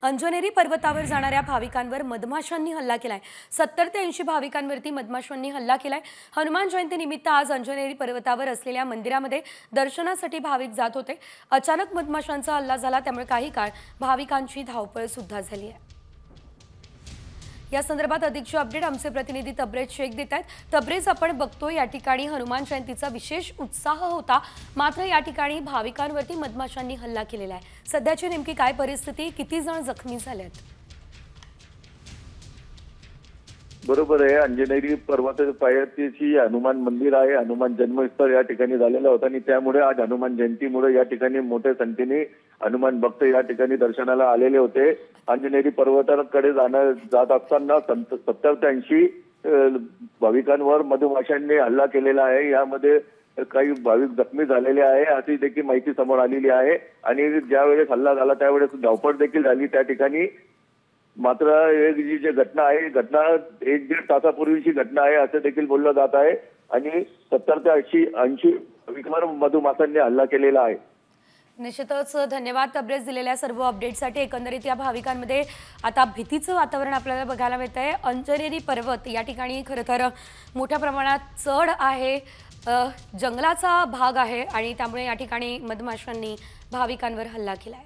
अंजनेरी पर्वतावर जाणाऱ्या भाविकांवर मधमाशांनी हल्ला केलाय। 70 ते 80 भाविकांवरती मधमाशांनी हल्ला केलाय। हनुमान जयंती निमित्त आज अंजनेरी पर्वतावर असलेल्या मंदिरामध्ये दर्शनासाठी भाविक जात होते। अचानक मधमाशांचा हल्ला झाला, त्यामुळे काही काळ भाविकांची धावपळ सुद्धा झाली आहे। या संदर्भात अधिकची अपडेट आमचे प्रतिनिधी तब्रेज शेख देत आहेत। तब्रेज, आपण बघतो या ठिकाणी हनुमान जयंतीचा विशेष उत्साह होता, मात्र या ठिकाणी भाविकांवरती मधमाशांनी हल्ला केलेला आहे। सध्याची नेमकी काय परिस्थिती, किती जण जखमी झालेत? बरोबर आहे। अंजनेरी पर्वताच्या पायथ्याशी हनुमान मंदिर आहे। हनुमान जन्मस्थळ या ठिकाणी झालेलं होतं आणि त्यामुळे आज हनुमान जयंतीमुळे या ठिकाणी मोठ्या संख्येने हनुमान भक्त या ठिकाणी दर्शनाला आलेले होते। अंजनेरी पर्वताकडे जात असताना 70 ते 80 भाविकांवर मधमाशांनी हल्ला केलेला आहे। यामध्ये काही भाविक जखमी झालेले आहे अशी देखील माहिती समोर आलेली आहे आणि ज्यावेळेस हल्ला झाला त्यावेळेस धावपळ देखील झाली त्या ठिकाणी। मात्र ही जी घटना आहे, घटना 1-1.5 तासापूर्वीची घटना आहे असं देखील बोललं जात आहे आणि 70 ते 80 भाविकांवर मधमाशांनी हल्ला केलेला आहे। निश्चितच धन्यवाद तब्रेज दिलेल्या सर्व अपडेटसाठी। एकंदरीत या भाविकांमध्ये आता भीतीचं वातावरण आपल्याला बघायला मिळतंय। अंजनेरी पर्वत या ठिकाणी खरं तर मोठ्या प्रमाणात चढ आहे, जंगलाचा भाग आहे आणि त्यामुळे या ठिकाणी मधमाशांनी भाविकांवर हल्ला केलाय।